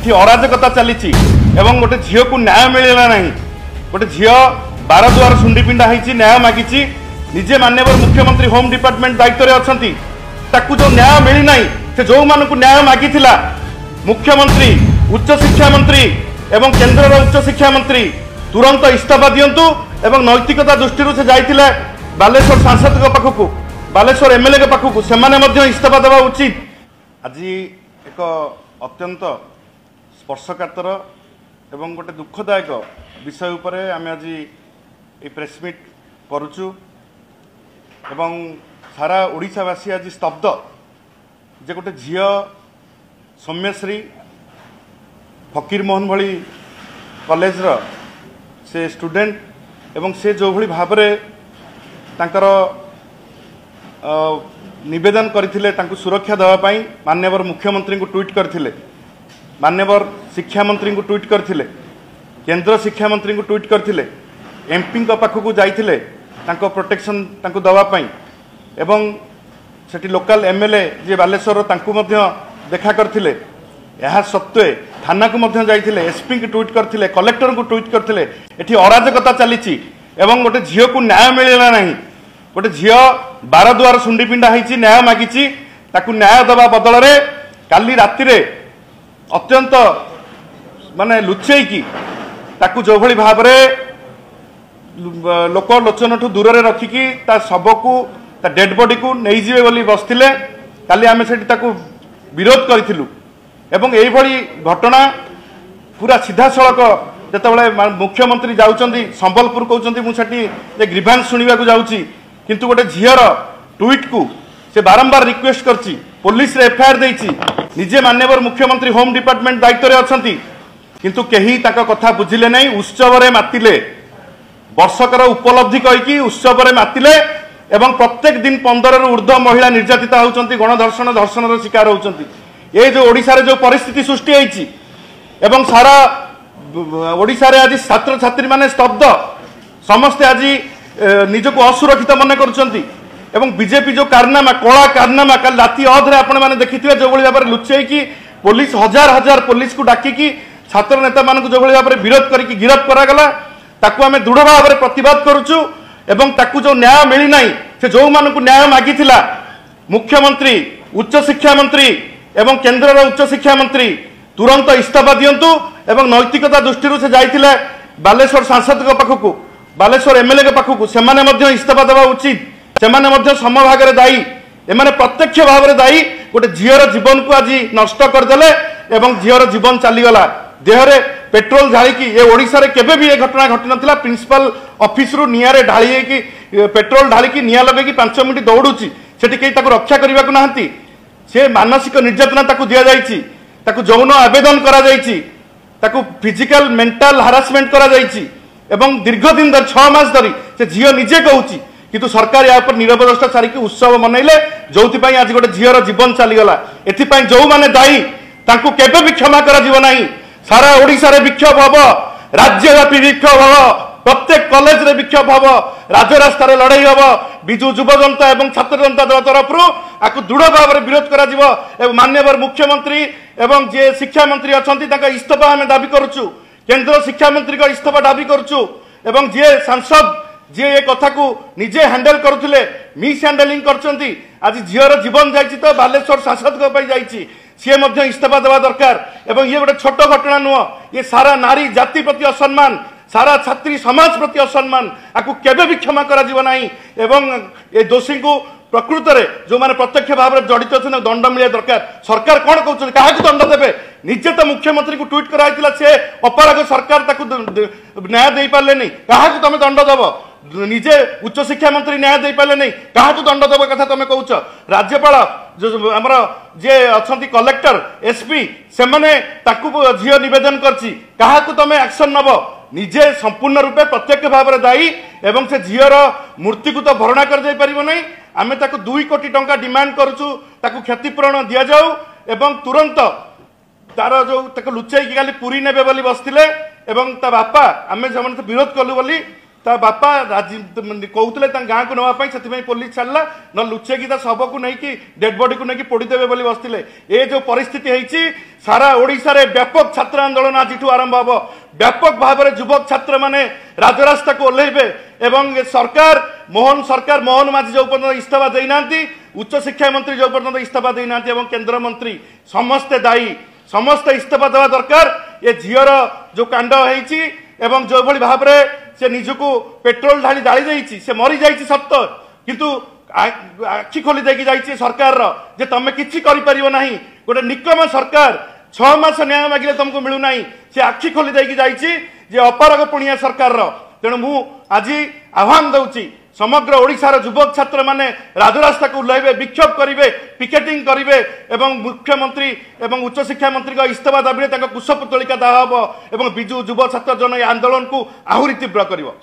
एठी अराजकता चली गोटे झील को न्याय मिलला नहीं गोटे झील 12 दुआर सुंडी पिंडा होती न्याय मागिची निजे माननीय मुख्यमंत्री होम डिपार्टमेंट दायित्व अच्छी ताकू जो न्याय मिलना से जो मानक न्याय मागी मुख्यमंत्री उच्च शिक्षा मंत्री एवं केंद्र उच्च शिक्षा मंत्री तुरंत इस्तीफा दिंतु एवं नैतिकता दृष्टि से जाइए बालेश्वर सांसद पाखक बालेश्वर एमएलए पाखक से इस्तीफा देवा उचित। आज एक अत्यंत स्पर्शकातर एवं गोटे दुखदायक विषय उपरे आम आज ये प्रेसमिट करुचु एवं सारा ओडिशावासी आज स्तब्ध जे गोटे झील सौम्यश्री फकीर मोहन भली कॉलेज से स्टूडेंट एवं से जो भली भाव तांकर निवेदन करथिले तांको सुरक्षा देवाई माननीय मुख्यमंत्री को ट्वीट करथिले माननीय शिक्षा मंत्री को ट्वीट करथिले केंद्र शिक्षा मंत्री को ट्वीट करथिले एमपी पाखक जाइथिले तांको प्रोटेक्शन तांको देवाई एवं सेठी लोकल एमएलए जे बालेश्वर तांको मध्य देखा करथिले यह सत्वे थाना को मध्य जाइथिले एसपी को ट्वीट करथिले कलेक्टर को ट्वीट करथिले एठी अराजकता चली एवं गोटे झील को न्याय मिलला नहीं गोटे झील 12 दुआर सुंडी पिंडा होती न्याय मागिची ताकू न्याय दबा बदल में काली राति अत्यंत माने लुचेकी ताकू जो भली भाव लोक लोचन ठू दूर रखिकी ता शव को ता डेड बॉडी को नहीं जीवे बोली बसथिले काली आमे सेठी ताकू विरोध करिथिलु एवं एई भली घटना पूरा सीधा सड़क जेतेबेले मुख्यमंत्री जाउचंदी संबलपुर कहउचंदी मु सेठी जे ग्रीवांस सुनिबा को जाउची किंतु गोटे झीर ट्वीट को से बारंबार रिक्वेस्ट करची पुलिस रे एफआईआर देइची निजे माननीय मुख्यमंत्री होम डिपार्टमेंट दायित्व अच्छी किंतु केही ताका कथा बुझिले नहीं उत्सव रे मातिले वर्षकर उपलब्धि कहीकि उत्सव रे मातिले एवं प्रत्येक दिन 15 रु ऊर्ध्व महिला निर्यातिता होउचंती गणधर्षण धर्षण शिकार होउचंती ये जो ओडिशा रे जो परिस्थिति सृष्टि होईची एवं सारा ओडिशा रे आज छात्र छात्री माने स्तब्ध समस्ते आज निजको असुरक्षित मन करुचंती एवं बीजेपी जो कारनामा कला कारनामा कल राति अधरे आपण माने देखिथिबे जो भली भाबरे लुचेकी पुलिस हजार हजार पुलिस को डाकिकी छात्र नेता मान जो भली भाबरे विरोध करिकी गिरफ्त करागला ताकू आमे दृढ़ भाव में प्रतिवाद करुचु एवं ताकू जो न्याय मिली नहीं से जो मानक न्याय मागिथिला मुख्यमंत्री उच्च शिक्षा मंत्री एवं केंद्र उच्च शिक्षा मंत्री तुरंत इस्तीफा दिंतु एवं नैतिकता दृष्टि से जाइए बालेश्वर सांसद पाखक बालेश्वर एमएलए पाखक से इस्तीफा देवा उचित से समभाग दायी एमाने प्रत्यक्ष भाव में दायी गोटे झीर जीवन को आज नष्ट करदे एवं झीर जीवन चलीगला देहरे पेट्रोल ढालिकी ये ओडिशा रे केबे भी ये घटना घटी नथिला प्रिंसिपल ऑफिस रु नियारे ढाली कि पेट्रोल ढालिकी निया लगेकी 5 मिनिट दौड़ुची सेठी केही ताको रक्षा करबा को नाहंती से मानसिक निर्यातना ताको दिया जायछि ताको यौन आवेदन करा जायछि ताको फिजिकल मेंटल हारासमेंट करा जायछि एवं दीर्घ दिन 6 मास धरी से झील निजे कहूची किंतु सरकार या पर निरपदस्था सारिकी उत्सव मनइले जोथि आज गोटे झीर जीवन चलीगला एथिपाई जो माने दायी तांको केबे भी क्षमा करा जीव नाही सारा ओडिशा रे विक्षोभ हब राज्यव्यापी विक्षोभ हब प्रत्येक कॉलेज रे विक्षोभ हब राजरास्ता रे लड़ाई हब विजु युव जनता एवं छात्र जनता दल तरफ आपको दृढ़ भाव में विरोध करा जीव एवं माननीय मुख्यमंत्री एवं जे शिक्षा मंत्री अछंती ताका इस्तीफा आमे दाबी करूछु केंद्र शिक्षा मंत्री का इस्तीफा दाबी करूछु एवं जे सांसद जे ये कथा को निजे हैंडल करुले मिस हैंडलिंग करछंती आज झीर जीवन जाइछि तो बालेश्वर सांसद को पई जाइछि सी इस्तीफा देवा दरकार एवं ये गोटे छोट घटना नुह ये सारा नारी जाति प्रति असम्मान सारा छात्री समाज प्रति असम्मान आपको केबे भी क्षमा करा जीव नाही एवं ये दोषी को प्रकृत में जो माने प्रत्यक्ष भाव में जड़ित अच्छे दंड मिले दरकार सरकार कौन कहते क्या दंड देवे निजे तो मुख्यमंत्री को ट्वीट कराइला से अपराध सरकार ताकू न्याय दे पारे नहीं क्या तुम दंड दब निजे उच्च शिक्षा मंत्री न्याय दे पारे नहीं क्या दंड दब कथा तुम कहूच राज्यपाल जो आमर जे अच्छा कलेक्टर एसपी से झील निवेदन करछि क्या तुम एक्शन नब निजे संपूर्ण रूपे प्रत्यक्ष भाव में दायी एवं से झीर मूर्ति को तो भरणा कर जाई परिबो नहीं आमे ताको 2 कोटी टंका डिमांड करूछु ताको क्षतिपूरण दिया जाऊ एवं तुरंत तार जो ताको लुचाई खाली पुरी नेबे बोली बसथिले एवं ता बापा आमे जमन विरोध कलु बोली ता बापा कहते गाँ को नापी से पुलिस छाड़ा न लुचेकी शव को लेकिन डेड बॉडी को लेकिन पोड़देवे बसते ये जो परिस्थिति है सारा ओडिशा रे व्यापक छात्र आंदोलन आज आरंभ हम व्यापक भाव में युवक छात्र माने राजरास्ता को ओह्लैबे एवं सरकार मोहन माझी जो पर्यटन इस्तीफा देना उच्च शिक्षा मंत्री जो पर्यटन इस्तीफा देना केंद्र मंत्री समस्ते दायी समस्त इस्तीफा देवा दरकार ये झीर जो कांड होती एवं जो भली भाव से निजको पेट्रोल ढाली जाली से मरी जाइए सत किंतु आखि खोली देकी जाइए सरकार जे तमे किछि करि परिबो नाही गोटे निकम सरकार 6 मास न्याय मागिले तुमको मिलूना से आखि खोली देकी जाइए जे अपारग पुणिया सरकार तेणु मु आज आह्वान दउची समग्र ओडिशार युवक छात्र माने राजरास्ता को ओह्लैबे विक्षोभ करेंगे पिकेटिंग करेंगे एवं मुख्यमंत्री एवं उच्च शिक्षा मंत्री का इस्तीफा दाबी कुशपुतलिका दाह हम एवं विजु युव छात्र जन आंदोलन को आहुरी तीव्र करिवो।